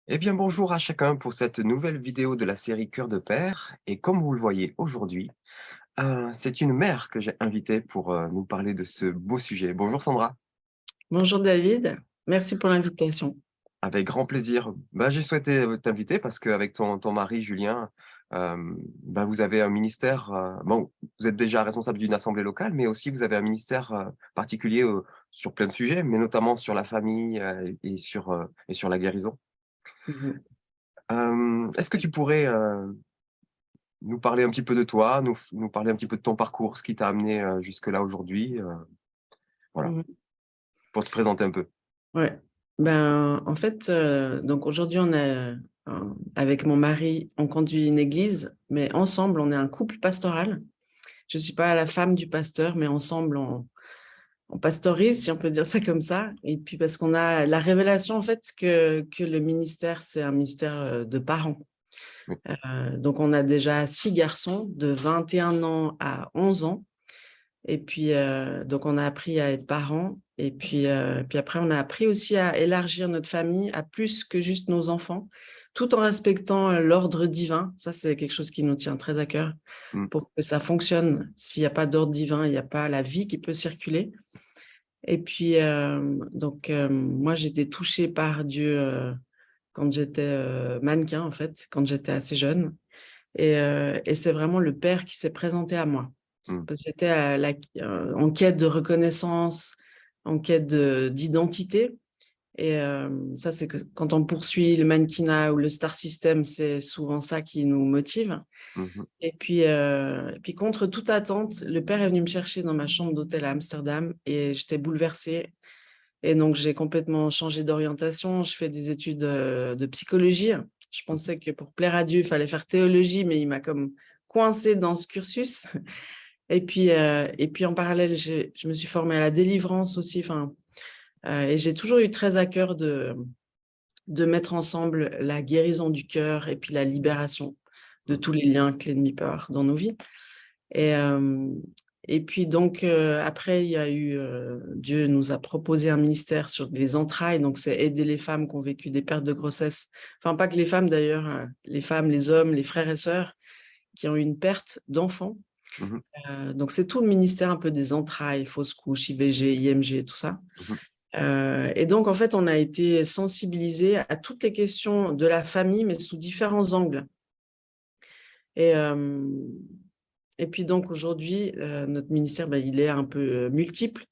Eh bien, bonjour à chacun pour cette nouvelle vidéo de la série Cœur de Père. Et comme vous le voyez aujourd'hui, c'est une mère que j'ai invitée pour nous parler de ce beau sujet. Bonjour Sandra, Bonjour David, merci pour l'invitation. avec grand plaisir. Bah, j'ai souhaité t'inviter parce qu'avec ton mari Julien, bah, vous avez un ministère, bon, vous êtes déjà responsable d'une assemblée locale, mais aussi vous avez un ministère particulier sur plein de sujets, mais notamment sur la famille et sur la guérison. Mhm. Est-ce que tu pourrais nous parler un petit peu de toi, nous parler un petit peu de ton parcours, ce qui t'a amené, jusque-là aujourd'hui, voilà, Mhm. pour te présenter un peu. Ouais. Ben, en fait, donc aujourd'hui, avec mon mari, on conduit une église, mais ensemble, on est un couple pastoral. Je ne suis pas la femme du pasteur, mais ensemble, on pastorise, si on peut dire ça comme ça. Et puis, parce qu'on a la révélation, en fait, que le ministère, c'est un ministère de parents. Oui. Donc, on a déjà 6 garçons de 21 ans à 11 ans. Et puis, donc, on a appris à être parents. Et puis après, on a appris aussi à élargir notre famille à plus que juste nos enfants, tout en respectant l'ordre divin. Ça, c'est quelque chose qui nous tient très à cœur Mmh. pour que ça fonctionne. S'il n'y a pas d'ordre divin, il n'y a pas la vie qui peut circuler. Et puis, moi, j'ai été touchée par Dieu quand j'étais mannequin, en fait, quand j'étais assez jeune. Et c'est vraiment le Père qui s'est présenté à moi. Mmh. Parce que j'étais en quête de reconnaissance, en quête d'identité. Et ça, c'est que quand on poursuit le mannequinat ou le star system, c'est souvent ça qui nous motive. Mmh mh. Et puis, contre toute attente, le père est venu me chercher dans ma chambre d'hôtel à Amsterdam et j'étais bouleversée. Et donc, j'ai complètement changé d'orientation. Je fais des études de psychologie. Je Mmh. pensais que pour plaire à Dieu, il fallait faire théologie, mais il m'a comme coincée dans ce cursus. Et puis en parallèle, je me suis formée à la délivrance aussi. Enfin, et j'ai toujours eu très à cœur de mettre ensemble la guérison du cœur et puis la libération de Mmh. tous les liens que l'ennemi peut avoir dans nos vies. Et, euh, et puis donc, après, il y a eu, Dieu nous a proposé un ministère sur les entrailles. Donc, c'est aider les femmes qui ont vécu des pertes de grossesse. Enfin, pas que les femmes d'ailleurs, les femmes, les hommes, les frères et sœurs qui ont eu une perte d'enfants. Mmh mh. Donc, c'est tout le ministère un peu des entrailles, fausses couches, IVG, IMG, tout ça. Mmh. Et donc, en fait, on a été sensibilisés à toutes les questions de la famille, mais sous différents angles. Et, euh, et puis donc, aujourd'hui, notre ministère, il est un peu multiple,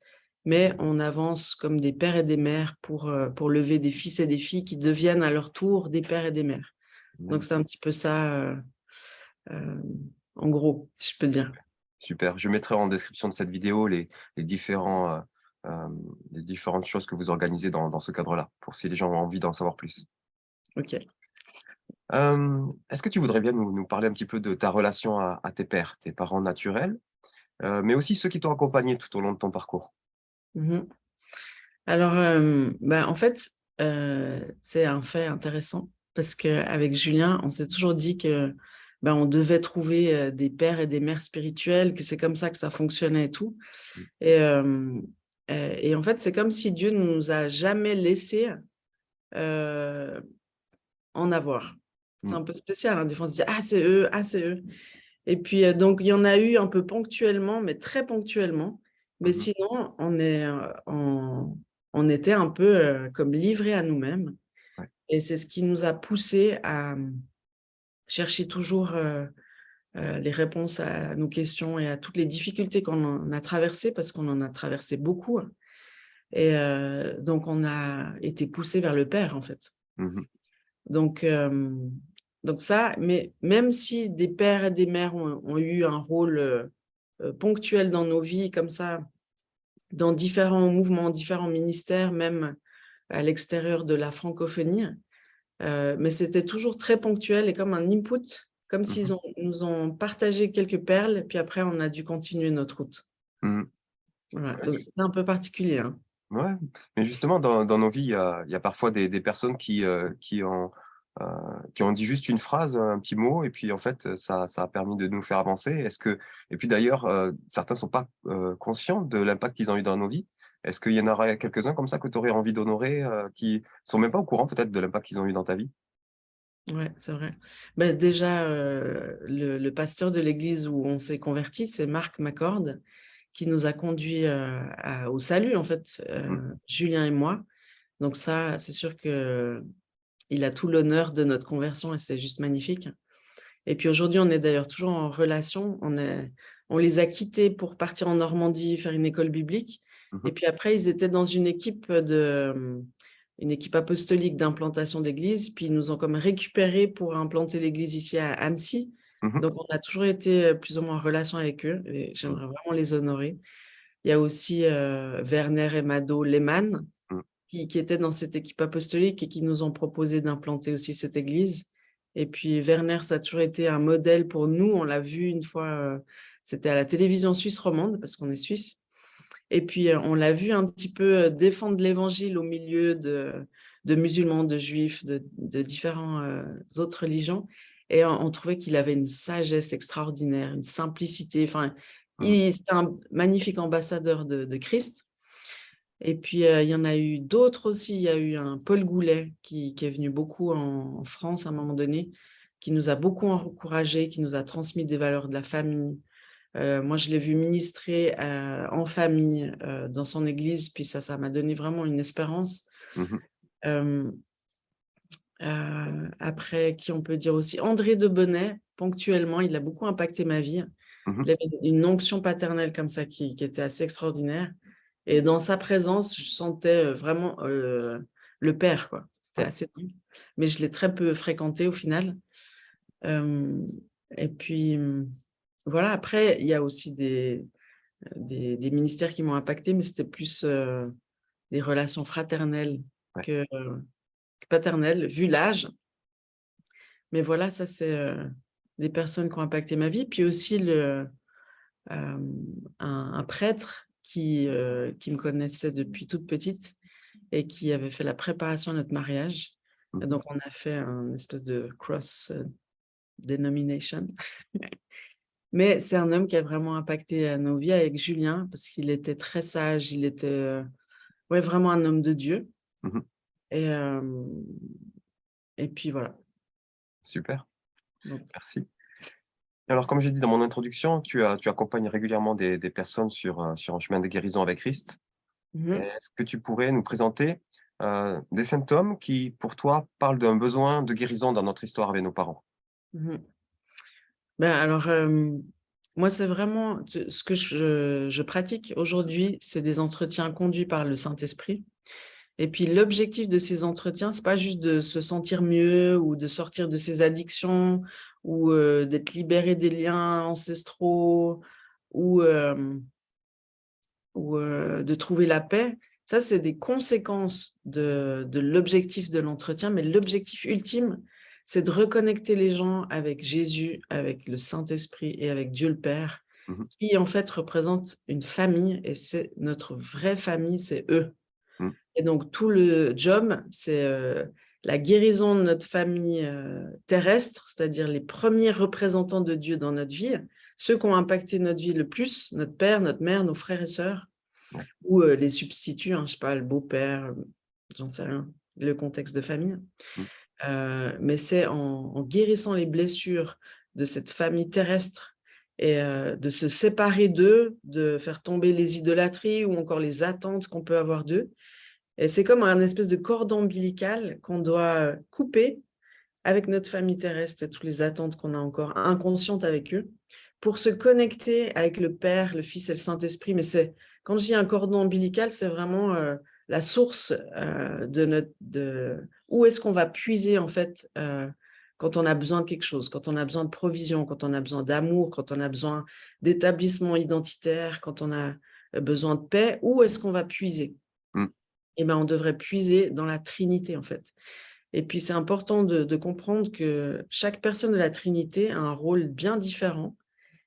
mais on avance comme des pères et des mères pour lever des fils et des filles qui deviennent à leur tour des pères et des mères. Donc, c'est un Magnifique. petit peu ça, euh, en gros, si je peux dire. Super, super. Je mettrai en description de cette vidéo les différents, les différentes choses que vous organisez dans ce cadre-là, pour si les gens ont envie d'en savoir plus. OK. Est-ce que tu voudrais bien nous parler un petit peu de ta relation à tes pères, tes parents naturels, mais aussi ceux qui t'ont accompagné tout au long de ton parcours? Mmh. Alors, en fait, c'est un fait intéressant parce qu'avec Julien, on s'est toujours dit que, on devait trouver, des pères et des mères spirituels, que c'est comme ça que ça fonctionnait et tout. Mmh. Et en fait, c'est comme si Dieu ne nous a jamais laissé, heu, en avoir. C'est Mmh. un peu spécial, hein, des fois on se dit: «Ah c'est eux, ah c'est eux». Et puis, donc il y en a eu un peu ponctuellement, mais très ponctuellement. Mais Mmh mh. sinon, on était un peu, comme livrés à nous-mêmes Ouais. et c'est ce qui nous a poussés à, chercher toujours, les réponses à nos questions et à toutes les difficultés qu'on en a traversées, parce qu'on en a traversé beaucoup. Et donc on a été poussés vers le Père, en fait. Mmh mh. Donc, donc ça, mais même si des pères et des mères ont eu un rôle, ponctuel dans nos vies comme ça, dans différents mouvements, différents ministères, même à l'extérieur de la francophonie, mais c'était toujours très ponctuel et comme un input, comme Mmh mh. nous ont partagé quelques perles, puis après on a dû continuer notre route. Mmh. Voilà, Ouais, donc c'était un peu particulier, hein. ouais, mais justement dans nos vies, il y a parfois des personnes heu, qui ont dit juste une phrase, un petit mot et puis en fait, ça a permis de nous faire avancer. Est-ce que et puis d'ailleurs, certains sont pas, conscients de l'impact qu'ils ont eu dans nos vies. Est-ce qu'il y en aurait quelques-uns comme ça que tu aurais envie d'honorer, qui sont même pas au courant peut-être de l'impact qu'ils ont eu dans ta vie? Ouais, c'est vrai. Ben, déjà, le pasteur de l'église où on s'est convertis, c'est Marc Macorde, qui nous a conduits au salut, en fait, Mmh. Julien et moi. Donc ça, c'est sûr que il a tout l'honneur de notre conversion et c'est juste magnifique. Et puis aujourd'hui, on est d'ailleurs toujours en relation. On les a quittés pour partir en Normandie faire une école biblique. Mmh Et mh. puis après, ils étaient dans une équipe apostolique d'implantation d'église. Puis ils nous ont comme récupérés pour implanter l'église ici à Annecy. Mmh. Donc on a toujours été plus ou moins en relation avec eux et Mmh. j'aimerais vraiment les honorer. Il y a aussi Werner et Mado Lehmann Mmh. qui étaient dans cette équipe apostolique et qui nous ont proposé d'implanter aussi cette église. Et puis Werner, ça a toujours été un modèle pour nous. On l'a vu une fois, c'était à la télévision suisse romande, parce qu'on est suisse. Et puis on l'a vu un petit peu défendre l'évangile au milieu de musulmans, de juifs, de différents autres religions. Et on trouvait qu'il avait une sagesse extraordinaire, une simplicité. Enfin, Mmh. c'était un magnifique ambassadeur de Christ. Et puis, il y en a eu d'autres aussi. Il y a eu un Paul Goulet qui est venu beaucoup en France à un moment donné, qui nous a beaucoup encouragés, qui nous a transmis des valeurs de la famille. Moi, je l'ai vu ministrer en famille dans son église, puis ça m'a donné vraiment une espérance. Mmh. Hem, Après, qui on peut dire aussi? André Debonnet, ponctuellement, il a beaucoup impacté ma vie. Mmh. Il avait une onction paternelle comme ça qui était assez extraordinaire et dans sa présence, je sentais, vraiment, le père, quoi. C'était Ouais. assez dingue, mais je l'ai très peu fréquenté au final. Hem Et puis, voilà, après, il y a aussi des ministères qui m'ont impactée, mais c'était plus, des relations fraternelles Ouais. que paternelles, vu l'âge. Mais voilà, ça, c'est, des personnes qui ont impacté ma vie. Puis aussi un prêtre qui me connaissait depuis toute petite et qui avait fait la préparation à notre mariage. Et Mmh. donc on a fait un espèce de cross, denomination. Mais c'est un homme qui a vraiment impacté, nos vies avec Julien parce qu'il était très sage, il était, ouais, vraiment un homme de Dieu Mmh. et et puis voilà, Super, donc merci. Alors, comme j'ai dit dans mon introduction, tu accompagnes régulièrement des personnes sur un chemin de guérison avec Christ. mmh Est-ce que tu pourrais nous présenter, des symptômes qui, pour toi, parlent d'un besoin de guérison dans notre histoire avec nos parents? mh. Ben, alors, moi, c'est vraiment ce que je pratique aujourd'hui, c'est des entretiens conduits par le Saint-Esprit. Et puis l'objectif de ces entretiens, c'est pas juste de se sentir mieux ou de sortir de ses addictions ou, d'être libéré des liens ancestraux ou, de trouver la paix. Ça, c'est des conséquences de l'objectif de l'entretien, mais l'objectif ultime, c'est de reconnecter les gens avec Jésus, avec le Saint-Esprit et avec Dieu le Père, Mmh mh. qui en fait représente une famille et c'est notre vraie famille, c'est eux. Mmh. Et donc tout le job, c'est, la guérison de notre famille, terrestre, c'est-à-dire les premiers représentants de Dieu dans notre vie, ceux qui ont impacté notre vie le plus, notre père, notre mère, nos frères et sœurs Ouais. ou, les substituts, hein, je sais pas, le beau-père, j'en sais rien, le contexte de famille. Mmh. Mais c'est en guérissant les blessures de cette famille terrestre et de se séparer d'eux, de faire tomber les idolâtries ou encore les attentes qu'on peut avoir d'eux et c'est comme un espèce de cordon ombilical qu'on doit, couper avec notre famille terrestre et toutes les attentes qu'on a encore inconscientes avec eux, pour se connecter avec le Père, le Fils et le Saint-Esprit. Mais c'est quand je dis un cordon ombilical, c'est vraiment, la source, de notre de où est-ce qu'on va puiser en fait, quand on a besoin de quelque chose, quand on a besoin de provision, quand on a besoin d'amour, quand on a besoin d'établissement identitaire, quand on a, besoin de paix, où est-ce qu'on va puiser? Mmh. Eh ben, on devrait puiser dans la Trinité, en fait. Et puis, c'est important de comprendre que chaque personne de la Trinité a un rôle bien différent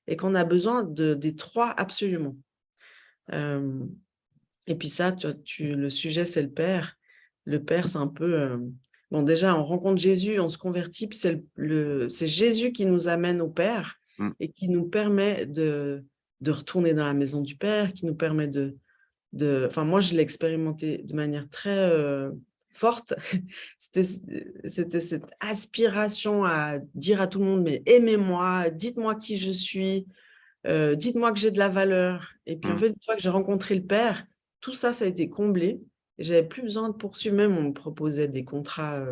et qu'on a besoin des 3 absolument. Hem Et puis ça, le sujet, c'est le Père. Le Père, c'est un peu, bon, déjà, on rencontre Jésus, on se convertit, puis c'est Jésus qui nous amène au Père Mmh. et qui nous permet de retourner dans la maison du Père, qui nous permet enfin, moi, je l'ai expérimenté de manière très, forte, c'était cette aspiration à dire à tout le monde, mais aimez-moi, dites-moi qui je suis, dites-moi que j'ai de la valeur. Et puis en Mmh. fait, une fois que j'ai rencontré le père, tout ça, ça a été comblé. Et j'avais plus besoin de poursuivre. Même, on me proposait des contrats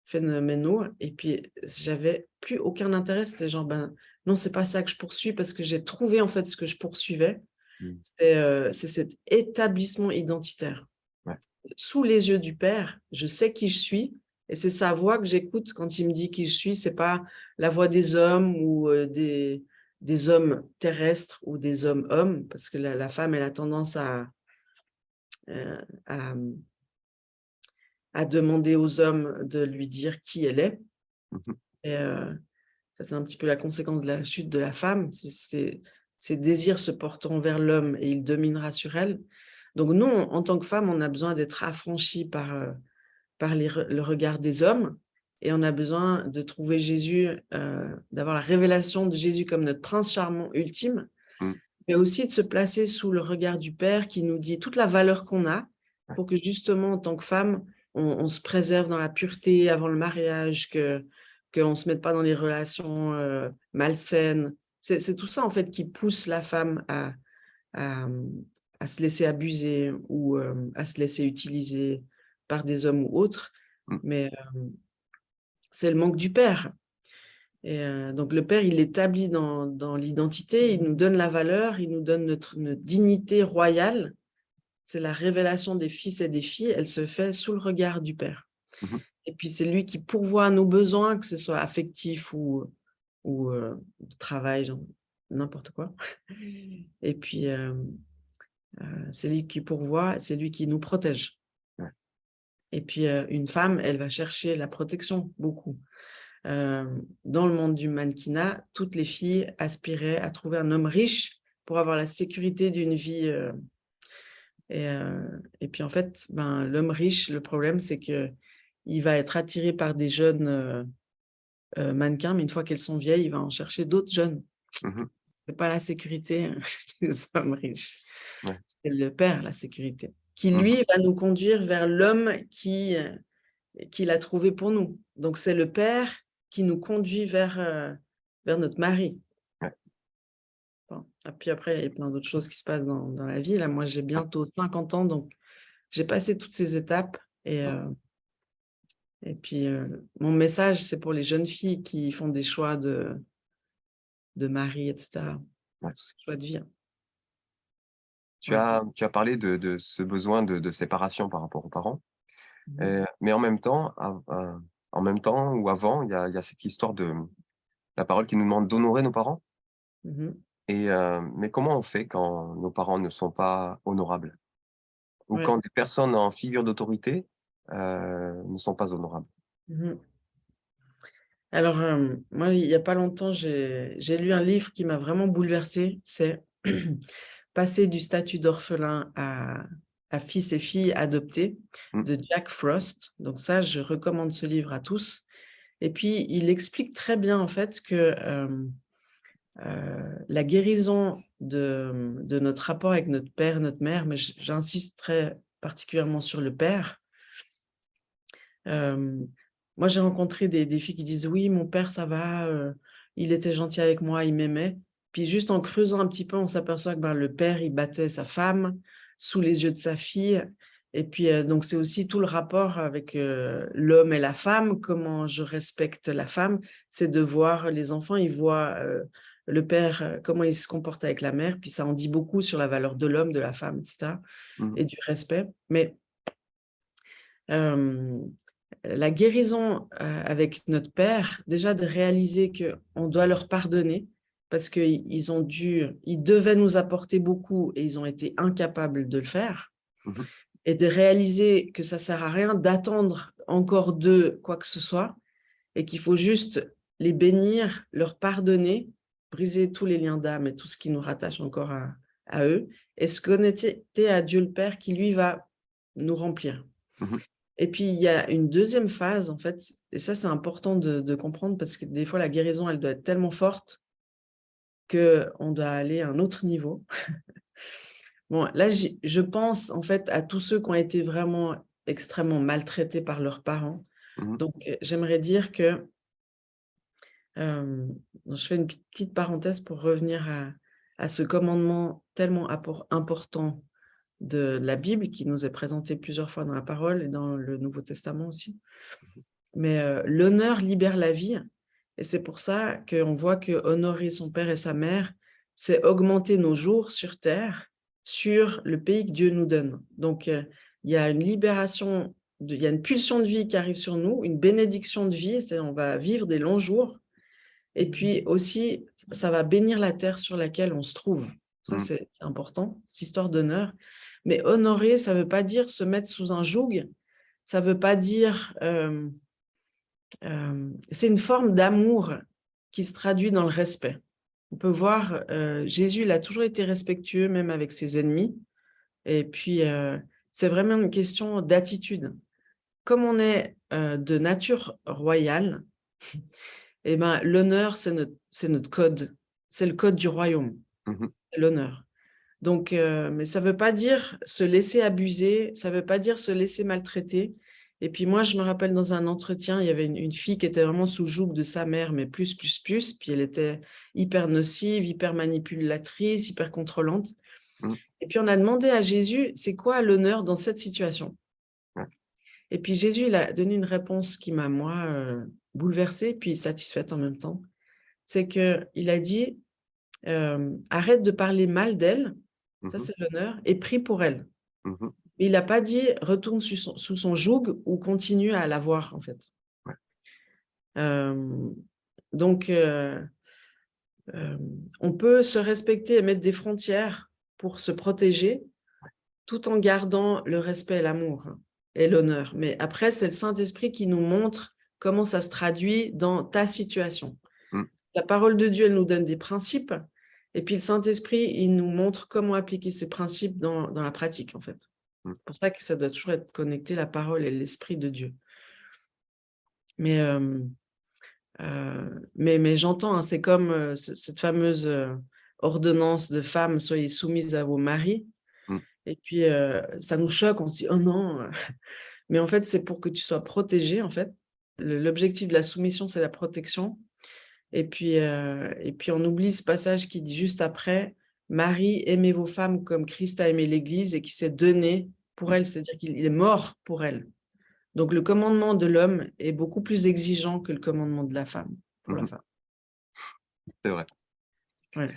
phénoménaux. Et puis, j'avais plus aucun intérêt. C'était genre, ben non, c'est pas ça que je poursuis parce que j'ai trouvé en fait ce que je poursuivais. Mmh. C'est cet établissement identitaire. Ouais. Sous les yeux du père, je sais qui je suis. Et c'est sa voix que j'écoute quand il me dit qui je suis. C'est pas la voix des hommes ou des hommes terrestres ou des hommes-hommes, parce que la femme, elle a tendance euh, à, à demander aux hommes de lui dire qui elle est. Mmh mh. Et ça, c'est un petit peu la conséquence de la chute de la femme. Ses désirs se porteront vers l'homme et il dominera sur elle. Donc nous, en tant que femme, on a besoin d'être affranchis par le regard des hommes. Et on a besoin de trouver Jésus, d'avoir la révélation de Jésus comme notre prince charmant ultime, Mmh. mais aussi de se placer sous le regard du Père qui nous dit toute la valeur qu'on a Ouais. pour que justement, en tant que femme, on se préserve dans la pureté avant le mariage, qu'on ne se mette pas dans les relations malsaines. C'est tout ça, en fait, qui pousse la femme à, à se laisser abuser ou à se laisser utiliser par des hommes ou autres. Mmh. Mais c'est le manque du Père. Et donc le Père, il établit dans l'identité, il nous donne la valeur, il nous donne notre dignité royale. C'est la révélation des fils et des filles, elle se fait sous le regard du Père. Mmh mh. Et puis c'est lui qui pourvoit à nos besoins, que ce soit affectif ou de travail, genre, n'importe quoi. Et puis c'est lui qui pourvoit, c'est lui qui nous protège. Ouais. Et puis une femme, elle va chercher la protection beaucoup. Dans le monde du mannequinat, toutes les filles aspiraient à trouver un homme riche pour avoir la sécurité d'une vie. Et puis en fait, ben, l'homme riche, le problème, c'est que il va être attiré par des jeunes mannequins, mais une fois qu'elles sont vieilles, il va en chercher d'autres jeunes. Mmh mh. C'est pas la sécurité des hommes riches, Ouais. c'est le père, la sécurité, qui Mmh mh. lui va nous conduire vers l'homme qu'il a trouvé pour nous. Donc c'est le père qui nous conduit vers notre mari. Ouais. Bon. Et puis après, il y a plein d'autres choses qui se passent dans la vie. Là, moi, j'ai bientôt 50 ans, donc j'ai passé toutes ces étapes. Mmh. Et puis, mon message, c'est pour les jeunes filles qui font des choix de mari, etc. Ouais. Tous ces choix de vie. Hein. Tu Ouais. as tu as parlé de ce besoin de séparation par rapport aux parents, Mhm. mais en même temps ou avant, il y a cette histoire de la parole qui nous demande d'honorer nos parents Mhm. mais comment on fait quand nos parents ne sont pas honorables? Ou Ouais. quand des personnes en figure d'autorité, ne sont pas honorables? Mhm. Alors, moi, il y a pas longtemps, j'ai lu un livre qui m'a vraiment bouleversée. C'est Passer du statut d'orphelin à fils et filles adoptés Mmh. de Jack Frost. Donc ça, je recommande ce livre à tous. Et puis, il explique très bien, en fait, que la guérison de notre rapport avec notre père, notre mère, mais j'insiste très particulièrement sur le père. Euh, Moi, j'ai rencontré des filles qui disent: «Oui, mon père, ça va, il était gentil avec moi, il m'aimait». Puis juste en creusant un petit peu, on s'aperçoit que, ben, le père, il battait sa femme sous les yeux de sa fille. Et puis, donc c'est aussi tout le rapport avec, l'homme et la femme. Comment je respecte la femme, c'est de voir les enfants, ils voient, le père, comment il se comporte avec la mère, puis ça en dit beaucoup sur la valeur de l'homme, de la femme, et cetera, Mmh. et du respect. Mais, hem la guérison, avec notre père, déjà de réaliser qu'on doit leur pardonner parce ils devaient nous apporter beaucoup et ils ont été incapables de le faire, Mmh mh. et de réaliser que ça sert à rien d'attendre encore d'eux quoi que ce soit et qu'il faut juste les bénir, leur pardonner, briser tous les liens d'âme et tout ce qui nous rattache encore à eux, et se connecter à Dieu le Père qui lui va nous remplir. Mmh. Et puis, il y a une deuxième phase, en fait, et ça, c'est important de comprendre parce que des fois, la guérison, elle doit être tellement forte qu'on doit aller à un autre niveau. Bon, là, je pense, en fait, à tous ceux qui ont été vraiment extrêmement maltraités par leurs parents. Mmh. Donc, j'aimerais dire que, je fais une petite parenthèse pour revenir à ce commandement tellement important de la Bible qui nous est présenté plusieurs fois dans la parole et dans le Nouveau Testament aussi. Mais l'honneur libère la vie et c'est pour ça qu'on voit que honorer son père et sa mère, c'est augmenter nos jours sur terre, sur le pays que Dieu nous donne. Donc, il y a une libération, il y a une pulsion de vie qui arrive sur nous, une bénédiction de vie, c'est on va vivre des longs jours. Et puis aussi, ça va bénir la terre sur laquelle on se trouve. Ça, Mmh. c'est important, cette histoire d'honneur. Mais honorer, ça ne veut pas dire se mettre sous un joug. Ça ne veut pas dire... c'est une forme d'amour qui se traduit dans le respect. On peut voir, Jésus, il a toujours été respectueux, même avec ses ennemis. Et puis, c'est vraiment une question d'attitude. Comme on est de nature royale, eh ben, l'honneur, c'est notre code. C'est le code du royaume, Mmh. l'honneur. Donc, mais ça ne veut pas dire se laisser abuser, ça ne veut pas dire se laisser maltraiter. Et puis moi, je me rappelle dans un entretien, il y avait une fille qui était vraiment sous le joug de sa mère, mais plus. Puis elle était hyper nocive, hyper manipulatrice, hyper contrôlante. Mmh. Et puis on a demandé à Jésus, c'est quoi l'honneur dans cette situation? Ouais. Et puis Jésus, il a donné une réponse qui m'a, moi, bouleversée, puis satisfaite en même temps. C'est qu'il a dit, arrête de parler mal d'elle, ça Mmh. c'est l'honneur, et prie pour elle. Mmh. Mais il n'a pas dit retourne sous son joug ou continue à la voir, en fait. Ouais. Donc, on peut se respecter et mettre des frontières pour se protéger tout en gardant le respect et l'amour et l'honneur. Mais après, c'est le Saint-Esprit qui nous montre comment ça se traduit dans ta situation. Mmh. La parole de Dieu, elle nous donne des principes et puis le Saint-Esprit, il nous montre comment appliquer ces principes dans la pratique, en fait. Mmh. C'est pour ça que ça doit toujours être connecté, la parole et l'Esprit de Dieu. Mais j'entends, hein, c'est comme cette fameuse ordonnance de femmes, soyez soumises à vos maris. Mmh. Et puis, ça nous choque, on se dit, oh non. Mais en fait, c'est pour que tu sois protégé, en fait. L'objectif de la soumission, c'est la protection. Et puis, on oublie ce passage qui dit juste après, Marie, aimez vos femmes comme Christ a aimé l'Église et qui s'est donné pour elle, c'est-à-dire qu'il est mort pour elle. Donc, le commandement de l'homme est beaucoup plus exigeant que le commandement de la femme, pour la Mmh. femme. C'est vrai. Ouais.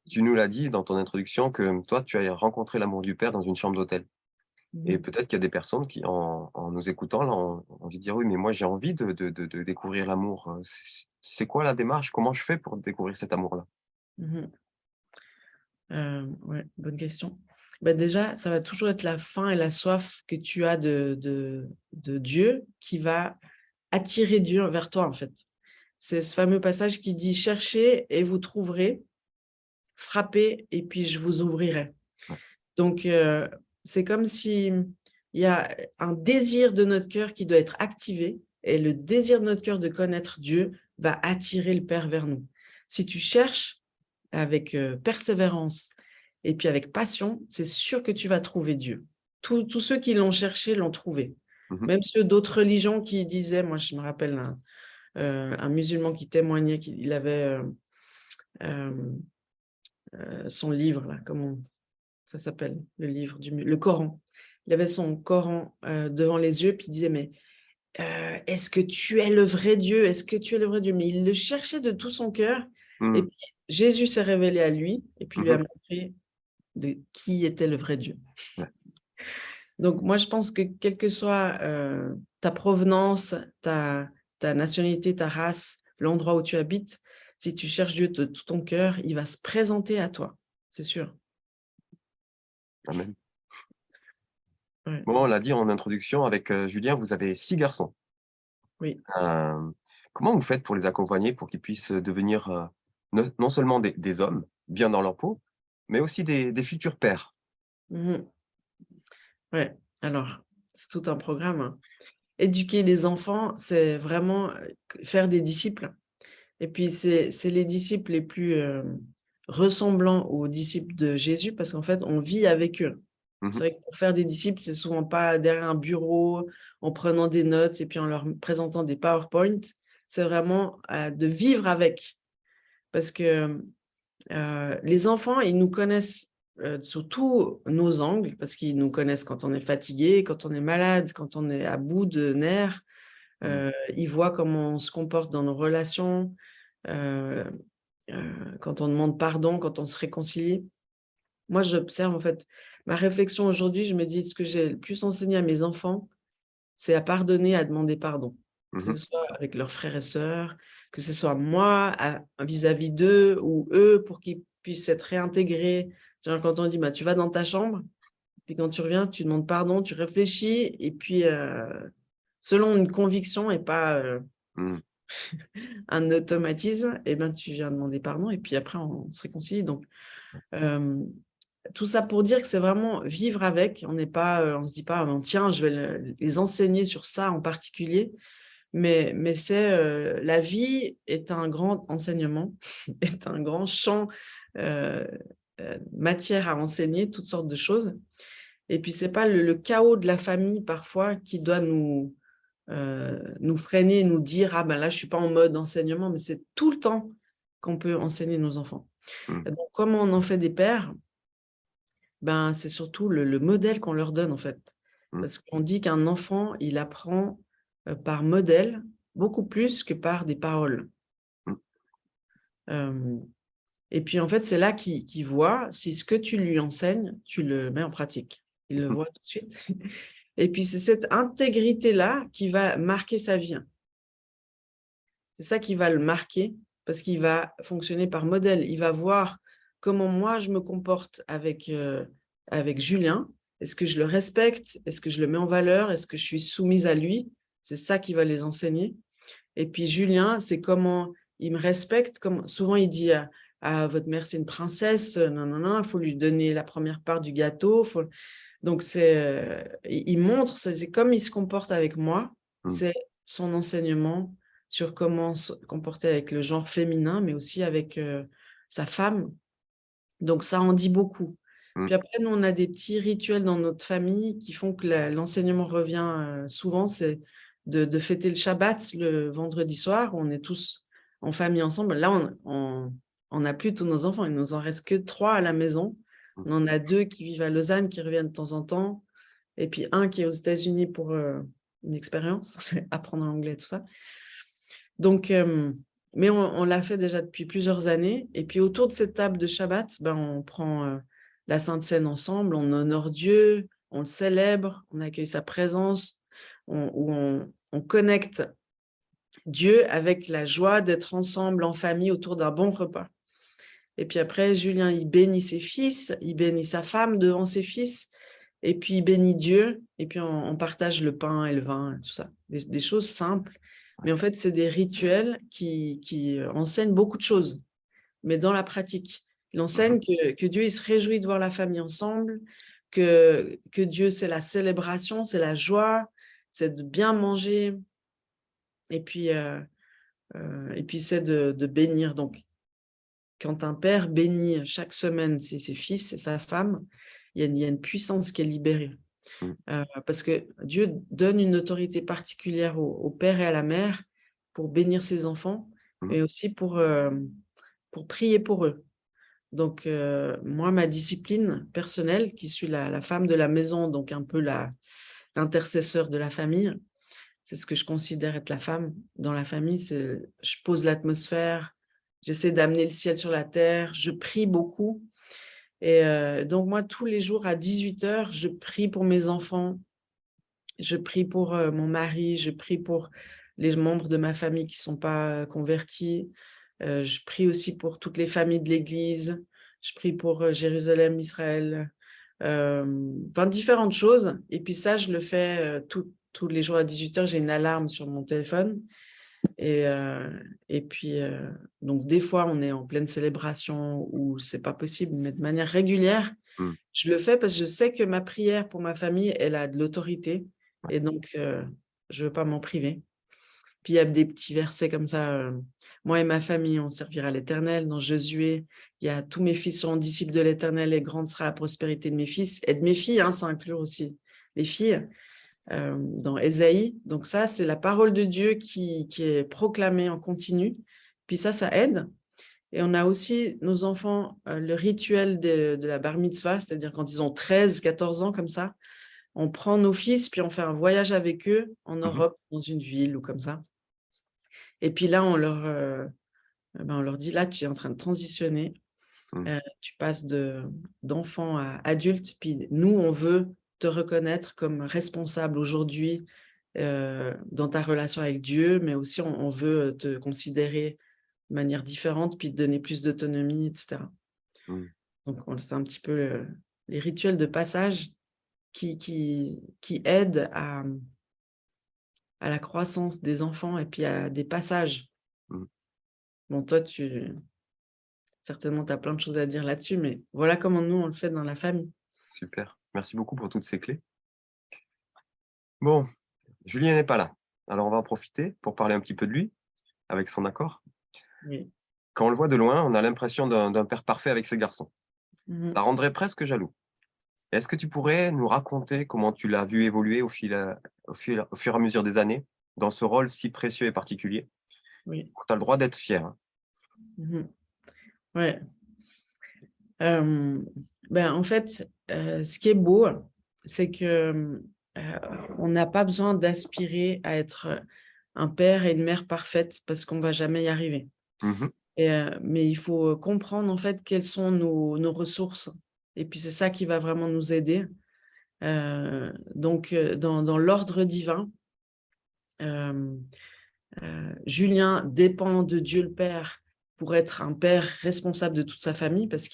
Tu nous l'as dit dans ton introduction que toi, tu as rencontré l'amour du père dans une chambre d'hôtel et Mhm. peut-être qu'il y a des personnes qui, en nous écoutant là, ont envie de dire: «Oui, mais moi j'ai envie de découvrir l'amour». C'est quoi la démarche? Comment je fais pour découvrir cet amour-là? Mhm. Ouais, bonne question. Bah, déjà, ça va toujours être la faim et la soif que tu as de Dieu qui va attirer Dieu vers toi, en fait. C'est ce fameux passage qui dit: «Cherchez et vous trouverez, frappez et puis je vous ouvrirai». Ouais. Donc, c'est comme si il y a un désir de notre cœur qui doit être activé et le désir de notre cœur de connaître Dieu va attirer le Père vers nous. Si tu cherches avec persévérance et puis avec passion, c'est sûr que tu vas trouver Dieu. Tous ceux qui l'ont cherché l'ont trouvé. Mmh. Même ceux d'autres religions qui disaient, moi je me rappelle un musulman qui témoignait qu'il avait son livre, là, comment ça s'appelle, le livre, le Coran. Il avait son Coran devant les yeux, puis il disait, mais est-ce que tu es le vrai Dieu? Est-ce que tu es le vrai Dieu? Mais il le cherchait de tout son cœur. Et Mmh. puis, Jésus s'est révélé à lui et puis lui a Mmh. montré de qui était le vrai Dieu. Ouais. Donc, moi, je pense que quelle que soit ta provenance, ta nationalité, ta race, l'endroit où tu habites, si tu cherches Dieu de tout ton cœur, il va se présenter à toi, c'est sûr. Amen. Ouais, Bon, on l'a dit en introduction avec, Julien, vous avez 6 garçons. oui. Hem, Comment vous faites pour les accompagner pour qu'ils puissent, devenir, non seulement des hommes, bien dans leur peau, mais aussi des futurs pères? Mhm. Ouais, alors, c'est tout un programme, hein. Éduquer les enfants, c'est vraiment faire des disciples. Et puis, c'est les disciples les plus ressemblants aux disciples de Jésus parce qu'en fait, on vit avec eux. Mmh. C'est vrai que pour faire des disciples, c'est souvent pas derrière un bureau, en prenant des notes et puis en leur présentant des PowerPoint. C'est vraiment, de vivre avec. Parce que, les enfants, ils nous connaissent, sous tous nos angles, parce qu'ils nous connaissent quand on est fatigué, quand on est malade, quand on est à bout de nerfs. Mmh. Ils voient comment on se comporte dans nos relations, heu quand on demande pardon, quand on se réconcilie. Moi, j'observe en fait, ma réflexion aujourd'hui, je me dis: «Ce que j'ai le plus enseigné à mes enfants, c'est à pardonner, à demander pardon». Que Mmh. ce soit avec leurs frères et sœurs, que ce soit moi vis-à-vis d'eux ou eux pour qu'ils puissent être réintégrés. Tu vois, quand on dit: «Bah, tu vas dans ta chambre», puis quand tu reviens, tu demandes pardon, tu réfléchis et puis, selon une conviction et pas, Mmh. un automatisme, et ben, tu viens demander pardon et puis après on se réconcilie. Donc, hem, tout ça pour dire que c'est vraiment vivre avec. On n'est pas, on se dit pas: «Ah ben tiens, je vais les enseigner sur ça en particulier». Mais c'est, la vie est un grand enseignement, est un grand champ, heu matière à enseigner, toutes sortes de choses. Et puis c'est pas le chaos de la famille parfois qui doit nous freiner, nous dire: «Ah ben là, je suis pas en mode enseignement», mais c'est tout le temps qu'on peut enseigner nos enfants. Mmh. Et donc comment on en fait des pères? Ben, c'est surtout le modèle qu'on leur donne, en fait. Mmh. Parce qu'on dit qu'un enfant, il apprend, par modèle, beaucoup plus que par des paroles. Mmh. Hem Et puis, en fait, c'est là qu'il voit si ce que tu lui enseignes, tu le mets en pratique. Il le Mmh. voit tout de suite. Et puis, c'est cette intégrité-là qui va marquer sa vie, hein. C'est ça qui va le marquer parce qu'il va fonctionner par modèle. Il va voir comment moi je me comporte avec Julien. Est-ce que je le respecte? Est-ce que je le mets en valeur? Est-ce que je suis soumise à lui? C'est ça qui va les enseigner. Et puis Julien, c'est comment il me respecte. Comme souvent il dit à votre mère, c'est une princesse. Non, non, non, il faut lui donner la première part du gâteau. Donc il montre, c'est comme il se comporte avec moi. Mmh. C'est son enseignement sur comment se comporter avec le genre féminin, mais aussi avec sa femme. Donc ça en dit beaucoup. Mmh. Puis après, nous, on a des petits rituels dans notre famille qui font que l'enseignement revient souvent, c'est de fêter le Shabbat le vendredi soir, où on est tous en famille ensemble. Là, on n'a plus tous nos enfants, il nous en reste que 3 à la maison. Mmh. On en a 2 qui vivent à Lausanne, qui reviennent de temps en temps, et puis un qui est aux États-Unis pour une expérience, apprendre l'anglais, tout ça. Donc, mais on l'a fait déjà depuis plusieurs années. Et puis autour de cette table de Shabbat, ben, on prend la Sainte Seine ensemble, on honore Dieu, on le célèbre, on accueille sa présence, on connecte Dieu avec la joie d'être ensemble en famille autour d'un bon repas. Et puis après, Julien, il bénit ses fils, il bénit sa femme devant ses fils, et puis il bénit Dieu, et puis on partage le pain et le vin, et tout ça. Des choses simples, mais en fait, c'est des rituels qui enseignent beaucoup de choses, mais dans la pratique. Il Mmh. enseigne que Dieu, il se réjouit de voir la famille ensemble, que Dieu, c'est la célébration, c'est la joie, c'est de bien manger, et puis, c'est de bénir. Donc, quand un père bénit chaque semaine ses fils et sa femme, il y a une puissance qui est libérée. Mmh. Parce que Dieu donne une autorité particulière au père et à la mère pour bénir ses enfants, Mmh. mais aussi pour prier pour eux. Donc, moi, ma discipline personnelle, qui suis la femme de la maison, donc un peu l'intercesseur de la famille, c'est ce que je considère être la femme dans la famille. C'est, je pose l'atmosphère, j'essaie d'amener le ciel sur la terre, je prie beaucoup. Et donc moi, tous les jours à 18h, je prie pour mes enfants, je prie pour mon mari, je prie pour les membres de ma famille qui ne sont pas convertis. Je prie aussi pour toutes les familles de l'Église. Je prie pour Jérusalem, Israël, enfin différentes choses. Et puis ça, je le fais tous les jours à 18h. J'ai une alarme sur mon téléphone. Et, puis, donc des fois, on est en pleine célébration où c'est pas possible, mais de manière régulière, Mmh. je le fais parce que je sais que ma prière pour ma famille, elle a de l'autorité, Ouais. et donc je veux pas m'en priver. Puis il y a des petits versets comme ça. Moi et ma famille, on servira l'Éternel. Dans Josué, il y a tous mes fils seront disciples de l'Éternel et grande sera la prospérité de mes fils et de mes filles. Ça inclut aussi les filles. Dans Ésaïe. Donc ça, c'est la parole de Dieu qui est proclamée en continu. Puis ça aide. Et on a aussi nos enfants, le rituel de la bar mitzvah, c'est-à-dire quand ils ont 13, 14 ans comme ça, on prend nos fils, puis on fait un voyage avec eux en Mmh. Europe, dans une ville ou comme ça. Et puis là, on leur dit, là, tu es en train de transitionner. Mmh. Tu passes d'enfant à adulte. Puis nous, on veut te reconnaître comme responsable aujourd'hui dans ta relation avec Dieu, mais aussi on veut te considérer de manière différente, puis te donner plus d'autonomie, etc. Mmh. Donc, c'est un petit peu les rituels de passage qui aident à la croissance des enfants et puis à des passages. Mmh. Bon, toi, certainement, tu as plein de choses à dire là-dessus, mais voilà comment nous, on le fait dans la famille. Super. Merci beaucoup pour toutes ces clés. Bon, Julien n'est pas là. Alors on va en profiter pour parler un petit peu de lui, avec son accord. Oui. Quand on le voit de loin, on a l'impression d'un père parfait avec ses garçons. Ça Mhm. rendrait presque jaloux. Est-ce que tu pourrais nous raconter comment tu l'as vu évoluer au fur et à mesure des années, dans ce rôle si précieux et particulier? Oui. Tu as le droit d'être fier, hein. Mhm. Ouais. En fait, ce qui est beau, c'est que on n'a pas besoin d'aspirer à être un père et une mère parfaite parce qu'on va jamais y arriver. Mmh. Mais il faut comprendre en fait quelles sont nos ressources. Et puis c'est ça qui va vraiment nous aider. Donc dans l'ordre divin, euh, Julien dépend de Dieu le Père pour être un père responsable de toute sa famille, parce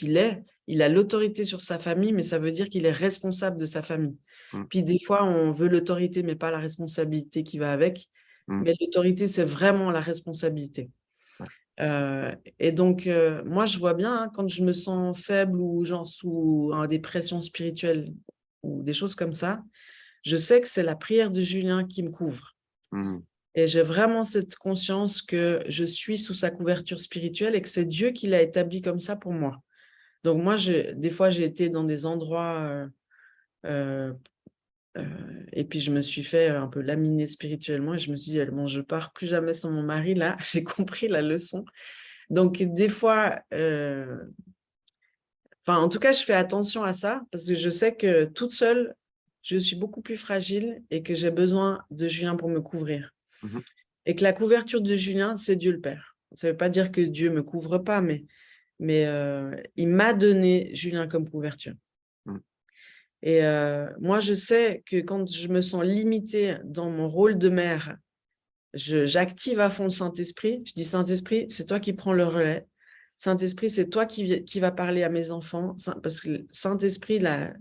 il a l'autorité sur sa famille, mais ça veut dire qu'il est responsable de sa famille. Mmh. Puis des fois, on veut l'autorité, mais pas la responsabilité qui va avec. Mmh. Mais l'autorité, c'est vraiment la responsabilité. Ouais. Et donc, moi, je vois bien quand je me sens faible ou genre sous des pressions spirituelles ou des choses comme ça, je sais que c'est la prière de Julien qui me couvre. Mmh. Et j'ai vraiment cette conscience que je suis sous sa couverture spirituelle et que c'est Dieu qui l'a établi comme ça pour moi. Donc moi, des fois, j'ai été dans des endroits euh, et puis je me suis fait un peu laminer spirituellement et je me suis dit, bon, je pars plus jamais sans mon mari, là, j'ai compris la leçon. Donc des fois, en tout cas, je fais attention à ça parce que je sais que toute seule, je suis beaucoup plus fragile et que j'ai besoin de Julien pour me couvrir. Mmh. Et que la couverture de Julien, c'est Dieu le Père. Ça ne veut pas dire que Dieu ne me couvre pas, mais il m'a donné Julien comme couverture. Mmh. Et moi, je sais que quand je me sens limitée dans mon rôle de mère, j'active à fond le Saint-Esprit. Je dis, Saint-Esprit, c'est toi qui prends le relais. Saint-Esprit, c'est toi qui va parler à mes enfants. Parce que Saint-Esprit, il a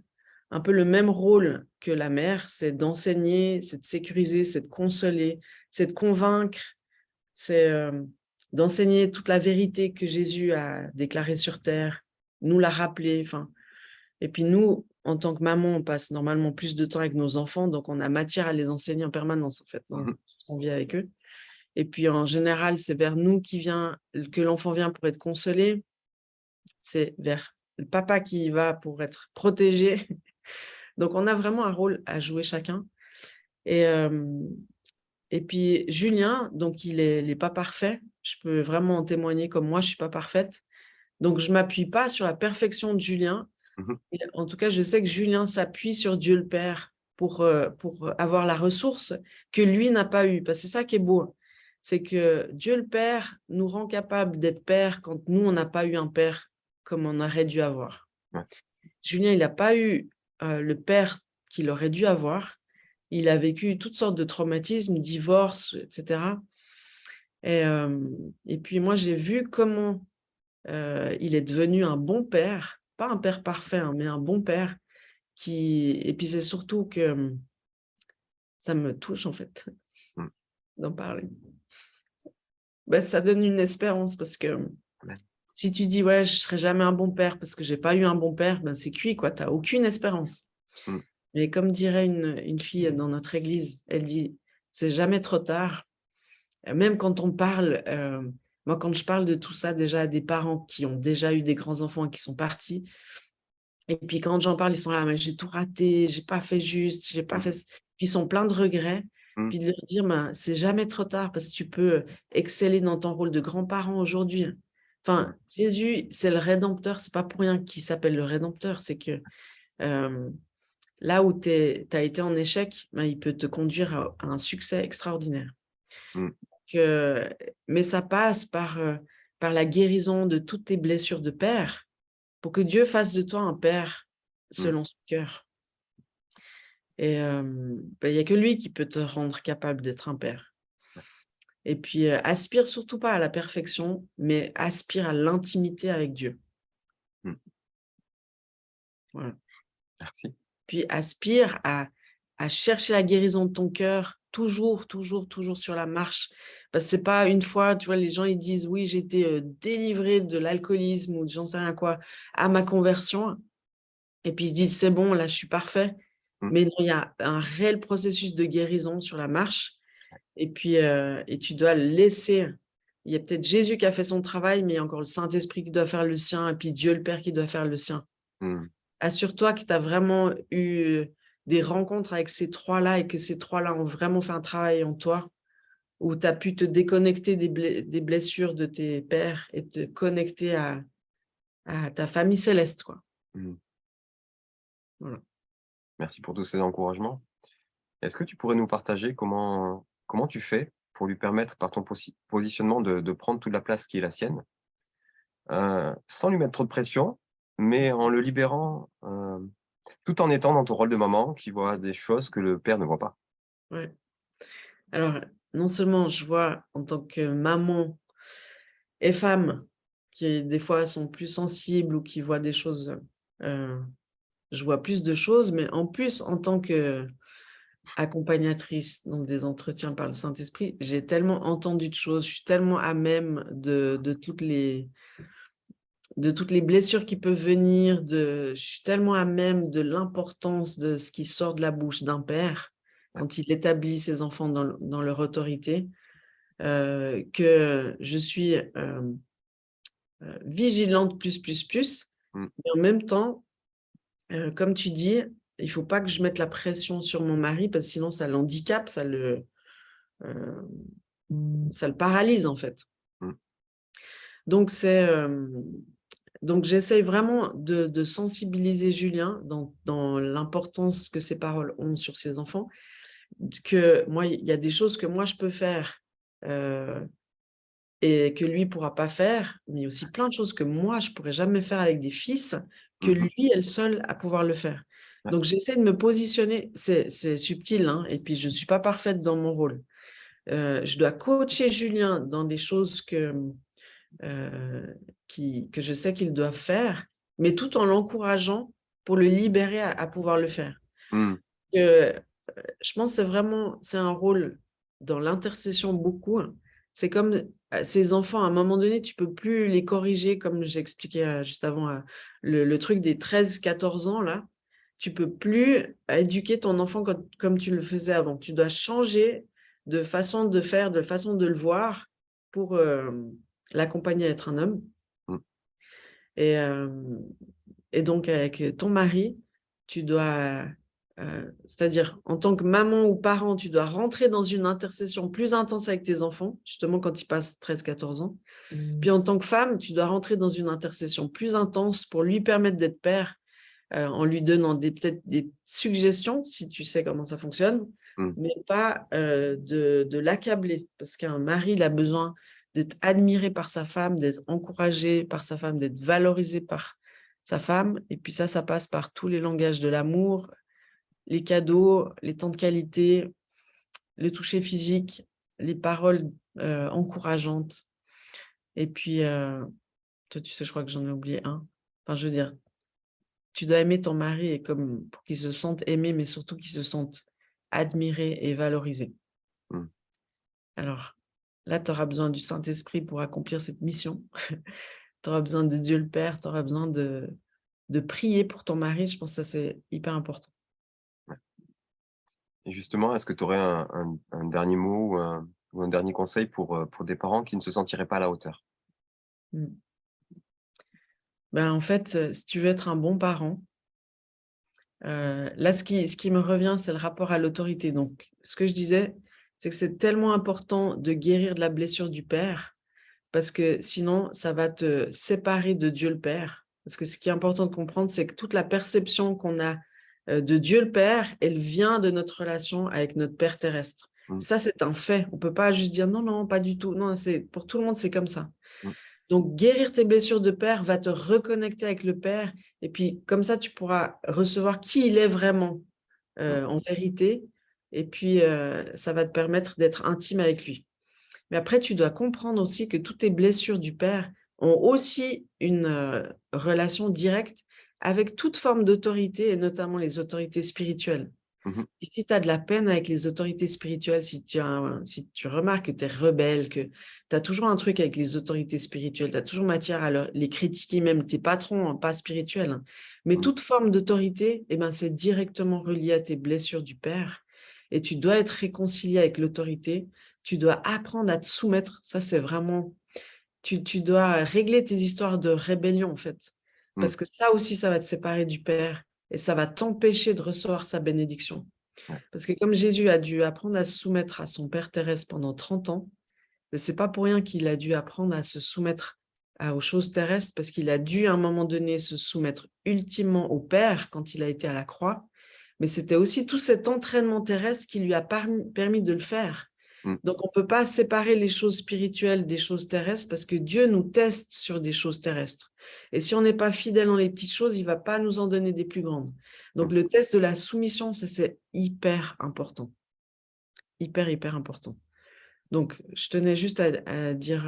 un peu le même rôle que la mère, c'est d'enseigner, c'est de sécuriser, c'est de consoler, c'est de convaincre, c'est d'enseigner toute la vérité que Jésus a déclarée sur terre, nous la rappeler. Et puis nous, en tant que maman, on passe normalement plus de temps avec nos enfants, donc on a matière à les enseigner en permanence, en fait, Mmh. on vit avec eux. Et puis en général, c'est vers nous que l'enfant vient pour être consolé, c'est vers le papa qui va pour être protégé. Donc on a vraiment un rôle à jouer chacun. Et puis Julien, donc il est pas parfait. Je peux vraiment en témoigner comme moi, je suis pas parfaite. Donc je m'appuie pas sur la perfection de Julien. Mmh. Et en tout cas, je sais que Julien s'appuie sur Dieu le Père pour avoir la ressource que lui n'a pas eue. Parce que c'est ça qui est beau. C'est que Dieu le Père nous rend capable d'être père quand nous, on n'a pas eu un père comme on aurait dû avoir. Ouais. Julien, il n'a pas eu le père qu'il aurait dû avoir. Il a vécu toutes sortes de traumatismes, divorce, etc. Et puis moi, j'ai vu comment il est devenu un bon père, pas un père parfait, hein, mais un bon père. Et puis c'est surtout que ça me touche en fait Mmh. d'en parler. Ça donne une espérance parce que Ouais. si tu dis ouais, je serai jamais un bon père parce que j'ai pas eu un bon père, c'est cuit quoi, t'as aucune espérance. Mmh. Mais comme dirait une fille dans notre église, elle dit c'est jamais trop tard. Même quand on parle, moi, quand je parle de tout ça déjà à des parents qui ont déjà eu des grands-enfants et qui sont partis, et puis quand j'en parle, ils sont là: «Mais j'ai tout raté, j'ai pas fait juste, j'ai pas fait Mmh. c» puis ils sont pleins de regrets. Mmh. Puis de leur dire: «Ben, c'est jamais trop tard parce que tu peux exceller dans ton rôle de grand-parent aujourd'hui». Ouais. Enfin, Jésus, c'est le rédempteur, c'est pas pour rien qu'il s'appelle le rédempteur, c'est que, hem, là où tu as été en échec, ben, il peut te conduire à un succès extraordinaire. Mmh. Que mais ça passe par la guérison de toutes tes blessures de père, pour que Dieu fasse de toi un père Mmh. selon son cœur. Et bah, il y a que lui qui peut te rendre capable d'être un père. Et puis, aspire surtout pas à la perfection, mais aspire à l'intimité avec Dieu. Mmh. Voilà. Merci. Puis aspire à chercher la guérison de ton cœur, toujours, toujours, toujours sur la marche. Parce que c'est pas une fois, tu vois, les gens ils disent: «Oui, j'ai été, délivré de l'alcoolisme» ou de j'en sais rien quoi, à ma conversion et puis ils se disent: «C'est bon, là, je suis parfait». Mmh. Mais non, il y a un réel processus de guérison sur la marche et puis, et tu dois le laisser. Il y a peut-être Jésus qui a fait son travail, mais il y a encore le Saint-Esprit qui doit faire le sien et puis Dieu le Père qui doit faire le sien. Mmh. Assure-toi que tu as vraiment eu des rencontres avec ces 3-là et que ces 3-là ont vraiment fait un travail en toi, où tu as pu te déconnecter des blessures de tes pères et te connecter à ta famille céleste, quoi. Mmh. Voilà. Merci pour tous ces encouragements. Est-ce que tu pourrais nous partager comment tu fais pour lui permettre, par ton positionnement, de prendre toute la place qui est la sienne, sans lui mettre trop de pression, mais en le libérant, tout en étant dans ton rôle de maman qui voit des choses que le père ne voit pas? Ouais. Alors, non seulement je vois en tant que maman et femme, qui des fois sont plus sensibles ou qui voient des choses, heu, je vois plus de choses, mais en plus en tant qu'accompagnatrice, donc des entretiens par le Saint-Esprit, j'ai tellement entendu de choses, je suis tellement à même de toutes les blessures qui peuvent venir, je suis tellement à même de l'importance de ce qui sort de la bouche d'un père, Ouais. quand il établit ses enfants dans leur autorité, que je suis, vigilante plus, Mmh. mais en même temps, comme tu dis, il faut pas que je mette la pression sur mon mari parce que sinon ça l'handicape, heu, ça le paralyse, en fait. Mmh. Donc donc j'essaye vraiment de sensibiliser Julien dans l'importance que ces paroles ont sur ses enfants, que moi, il y a des choses que moi je peux faire, heu et que lui pourra pas faire, mais il y a aussi plein de choses que moi je pourrais jamais faire avec des fils, que Mmh. lui est le seul à pouvoir le faire. Ouais. Donc j'essaie de me positionner, c'est subtil, hein, et puis je suis pas parfaite dans mon rôle. Je dois coacher Julien dans des choses heu, que je sais qu'il doit faire, mais tout en l'encourageant pour le libérer à pouvoir le faire. Mmh. Heu, je pense que c'est un rôle dans l'intercession beaucoup, hein. C'est comme, ces enfants, à un moment donné, tu peux plus les corriger comme j'expliquais, juste avant, le truc des 13-14 ans là. Tu peux plus éduquer ton enfant comme tu le faisais avant. Tu dois changer de façon de faire, de façon de le voir pour, l'accompagner à être un homme Mmh. et hem et donc avec ton mari, tu dois, c'est-à-dire en tant que maman ou parent, tu dois rentrer dans une intercession plus intense avec tes enfants, justement quand ils passent 13-14 ans. Puis en tant que femme, tu dois rentrer dans une intercession plus intense pour lui permettre d'être père, en lui donnant peut-être des suggestions, si tu sais comment ça fonctionne, Mmh. mais pas, de l'accabler. Parce qu'un mari, il a besoin d'être admiré par sa femme, d'être encouragé par sa femme, d'être valorisé par sa femme et puis ça passe par tous les langages de l'amour, les cadeaux, les temps de qualité, le toucher physique, les paroles, encourageantes et puis, toi, tu sais, je crois que j'en ai oublié un. Enfin, je veux dire, tu dois aimer ton mari et comme pour qu'il se sente aimé, mais surtout qu'il se sente admiré et valorisé. Mmh. Alors là, tu auras besoin du Saint-Esprit pour accomplir cette mission. Tu auras besoin de Dieu le Père, tu auras besoin de prier pour ton mari. Je pense que ça, c'est hyper important. Et justement, est-ce que tu aurais un dernier mot ou ou un dernier conseil pour des parents qui ne se sentiraient pas à la hauteur? Mmh. Ben, en fait, si tu veux être un bon parent, là, ce qui me revient, c'est le rapport à l'autorité. Donc, ce que je disais, c'est que c'est tellement important de guérir de la blessure du père, parce que sinon, ça va te séparer de Dieu le Père. Parce que ce qui est important de comprendre, c'est que toute la perception qu'on a de Dieu le Père, elle vient de notre relation avec notre Père terrestre. Mmh, Ça, c'est un fait. On ne peut pas juste dire non, non, pas du tout. Non, pour tout le monde, c'est comme ça. mmh, Donc, guérir tes blessures de père va te reconnecter avec le Père. Et puis, comme ça, tu pourras recevoir qui il est vraiment mmh, en vérité. Et puis, ça va te permettre d'être intime avec lui. Mais après, tu dois comprendre aussi que toutes tes blessures du père ont aussi une relation directe avec toute forme d'autorité et notamment les autorités spirituelles. mmh Et si tu as de la peine avec les autorités spirituelles, si tu remarques que tu es rebelle, que tu as toujours un truc avec les autorités spirituelles, tu as toujours matière à les critiquer, même tes patrons, hein, pas spirituels, hein. Mais mh, toute forme d'autorité, eh ben, c'est directement relié à tes blessures du père. Et tu dois être réconcilié avec l'autorité. Tu dois apprendre à te soumettre. Ça, c'est vraiment... Tu dois régler tes histoires de rébellion, en fait. mmh, Parce que ça aussi, ça va te séparer du père et ça va t'empêcher de recevoir sa bénédiction. ouais, Parce que comme Jésus a dû apprendre à se soumettre à son Père terrestre pendant 30 ans, ce n'est pas pour rien qu'il a dû apprendre à se soumettre aux choses terrestres, parce qu'il a dû à un moment donné se soumettre ultimement au Père quand il a été à la croix. Mais c'était aussi tout cet entraînement terrestre qui lui a permis de le faire. mmh, Donc, on ne peut pas séparer les choses spirituelles des choses terrestres parce que Dieu nous teste sur des choses terrestres. Et si on n'est pas fidèle dans les petites choses, il ne va pas nous en donner des plus grandes. mmh. Donc, le test de la soumission, ça, c'est hyper important. Hyper, hyper important. Donc, je tenais juste à dire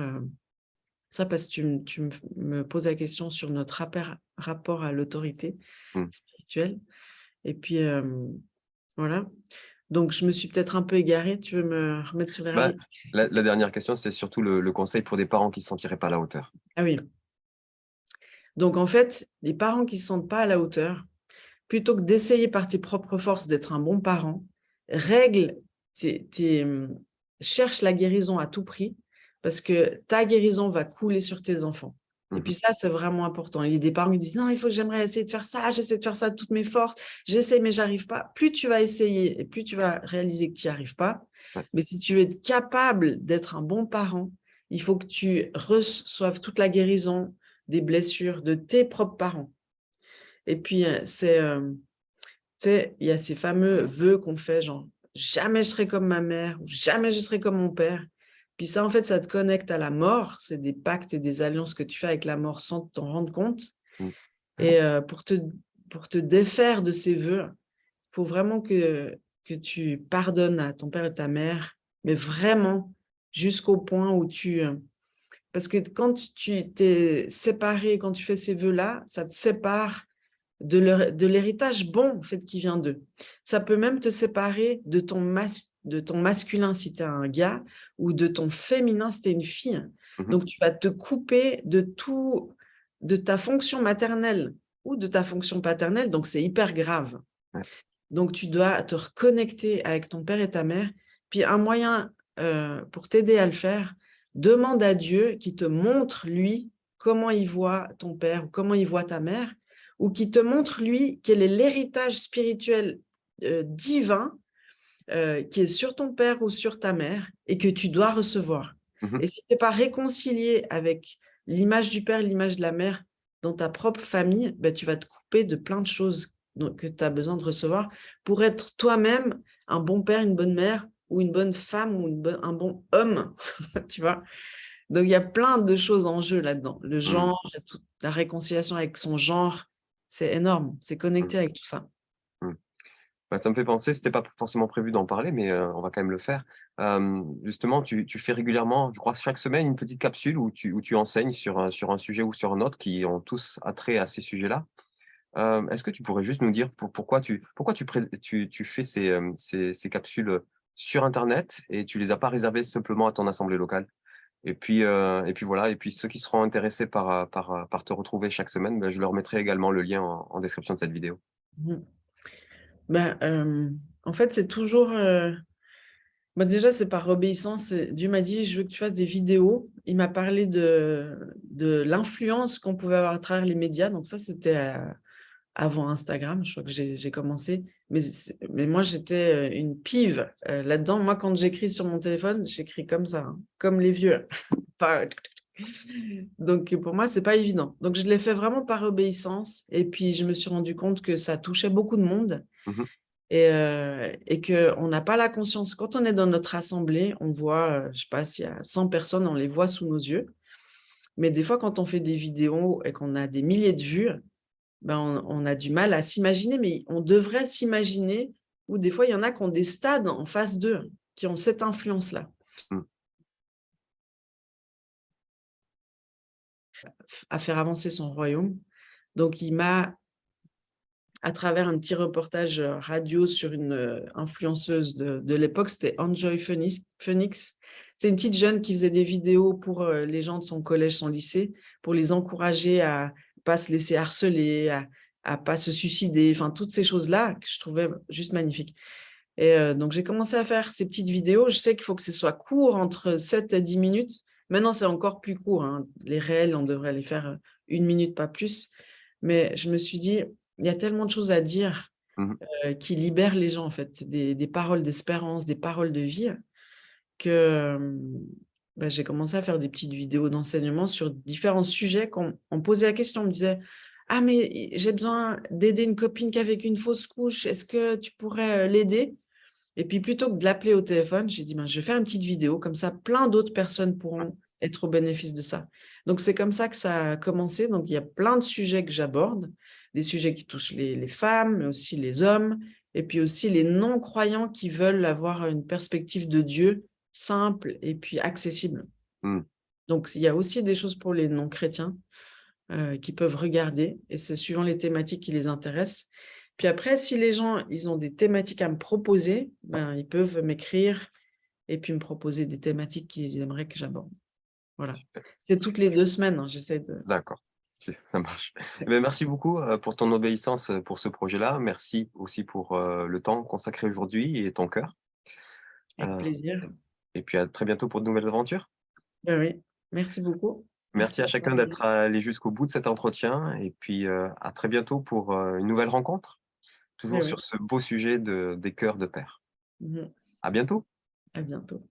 ça parce que tu me poses la question sur notre rapport à l'autorité Mmh. spirituelle. Et puis, voilà. Donc, je me suis peut-être un peu égarée. Tu veux me remettre sur les Bah, rails? la dernière question, c'est surtout le conseil pour des parents qui ne se sentiraient pas à la hauteur. Ah oui. Donc, en fait, les parents qui ne se sentent pas à la hauteur, plutôt que d'essayer par tes propres forces d'être un bon parent, règle, cherche la guérison à tout prix, parce que ta guérison va couler sur tes enfants. Et Mmh puis ça, c'est vraiment important. Il y a des parents qui disent, non, il faut que j'aimerais essayer de faire ça, j'essaie de faire ça de toutes mes forces, j'essaie mais j'arrive pas. Plus tu vas essayer et plus tu vas réaliser que tu n'y arrives pas. ouais, Mais si tu es capable d'être un bon parent, il faut que tu reçoives toute la guérison des blessures de tes propres parents. Et puis, tu sais, il y a ces fameux vœux qu'on fait, genre jamais je serai comme ma mère ou jamais je serai comme mon père. Puis ça, en fait, ça te connecte à la mort. C'est des pactes et des alliances que tu fais avec la mort sans t'en rendre compte. mmh, Et pour te défaire de ces vœux, il faut vraiment que tu pardonnes à ton père et ta mère, mais vraiment jusqu'au point où parce que quand tu t'es séparé, quand tu fais ces vœux-là, ça te sépare de l'héritage bon en fait, qui vient d'eux. Ça peut même te séparer de ton masculin si tu es un gars ou de ton féminin si tu es une fille. mmh Donc, tu vas te couper de ta fonction maternelle ou de ta fonction paternelle. Donc, c'est hyper grave. ouais, Donc, tu dois te reconnecter avec ton père et ta mère. Puis, un moyen pour t'aider à le faire, demande à Dieu qui te montre, lui, comment il voit ton père ou comment il voit ta mère, ou qui te montre, lui, quel est l'héritage spirituel divin qui est sur ton père ou sur ta mère et que tu dois recevoir. mmh Et si tu n'es pas réconcilié avec l'image du père, l'image de la mère dans ta propre famille, ben, tu vas te couper de plein de choses que tu as besoin de recevoir pour être toi-même un bon père, une bonne mère ou une bonne femme ou un bon homme, tu vois. Donc, il y a plein de choses en jeu là-dedans. Le mmh, genre, toute la réconciliation avec son genre, c'est énorme. C'est mmh, connecté avec tout ça. mmh. Bah, ça me fait penser, c'était pas forcément prévu d'en parler, mais on va quand même le faire. Justement, tu fais régulièrement, je crois chaque semaine, une petite capsule où tu enseignes sur un sujet ou sur un autre qui ont tous attrait à ces sujets-là. Est-ce que tu pourrais juste nous dire pourquoi tu fais ces capsules, sur internet et tu les as pas réservées simplement à ton assemblée locale? Et puis voilà, et puis ceux qui seront intéressés par te retrouver chaque semaine, bah, je leur mettrai également le lien en description de cette vidéo. Mhm. Ben, en fait, c'est toujours Bah, déjà, c'est par obéissance. Dieu m'a dit, je veux que tu fasses des vidéos. Il m'a parlé de l'influence qu'on pouvait avoir à travers les médias. Donc ça, c'était avant Instagram, je crois que j'ai commencé. Mais moi, j'étais une pive là-dedans. Moi, quand j'écris sur mon téléphone, j'écris comme ça, hein, comme les vieux. Pas- Donc, pour moi, c'est pas évident. Donc, je l'ai fait vraiment par obéissance. Et puis, je me suis rendu compte que ça touchait beaucoup de monde Mmh. et qu'on n'a pas la conscience. Quand on est dans notre assemblée, on voit, je ne sais pas, s'il y a 100 personnes, on les voit sous nos yeux. Mais des fois, quand on fait des vidéos et qu'on a des milliers de vues, ben, on a du mal à s'imaginer, mais on devrait s'imaginer, ou des fois, il y en a qui ont des stades en face d'eux, qui ont cette influence-là, Mmh. à faire avancer son royaume. Donc, il m'a, à travers un petit reportage radio sur une influenceuse de l'époque, c'était Enjoy Phoenix. C'est une petite jeune qui faisait des vidéos pour les gens de son collège, son lycée, pour les encourager à pas se laisser harceler, à pas se suicider, enfin toutes ces choses-là que je trouvais juste magnifiques. Et donc j'ai commencé à faire ces petites vidéos. Je sais qu'il faut que ce soit court, entre 7 et 10 minutes. Maintenant, c'est encore plus court, hein. Les réels, on devrait les faire 1 minute, pas plus. Mais je me suis dit, il y a tellement de choses à dire Mmh. qui libèrent les gens, en fait, des paroles d'espérance, des paroles de vie, que bah, j'ai commencé à faire des petites vidéos d'enseignement sur différents sujets. Quand on me posait la question, on me disait, ah, mais j'ai besoin d'aider une copine qui a vécu une fausse couche, est-ce que tu pourrais l'aider? Et puis, plutôt que de l'appeler au téléphone, j'ai dit, ben, je vais faire une petite vidéo, comme ça, plein d'autres personnes pourront être au bénéfice de ça. Donc, c'est comme ça que ça a commencé. Donc, il y a plein de sujets que j'aborde, des sujets qui touchent les femmes, mais aussi les hommes, et puis aussi les non-croyants qui veulent avoir une perspective de Dieu simple et puis accessible. Mmh. Donc, il y a aussi des choses pour les non-chrétiens qui peuvent regarder, et c'est suivant les thématiques qui les intéressent. Puis après, si les gens, ils ont des thématiques à me proposer, ben, ils peuvent m'écrire et puis me proposer des thématiques qu'ils aimeraient que j'aborde. Voilà. Super. C'est toutes les 2 semaines, hein, j'essaie de… D'accord, si, ça marche. Eh beh, merci beaucoup, pour ton obéissance, pour ce projet-là. Merci aussi pour, le temps consacré aujourd'hui et ton cœur. Avec Heu plaisir. et puis à très bientôt pour de nouvelles aventures. Oui, oui. Merci beaucoup. Merci Merci à à toi chacun aussi. d'être allé jusqu'au bout de cet entretien et puis, à très bientôt pour, une nouvelle rencontre, Oui, toujours oui. sur ce beau sujet des cœurs de père. Mmh. À bientôt. À bientôt.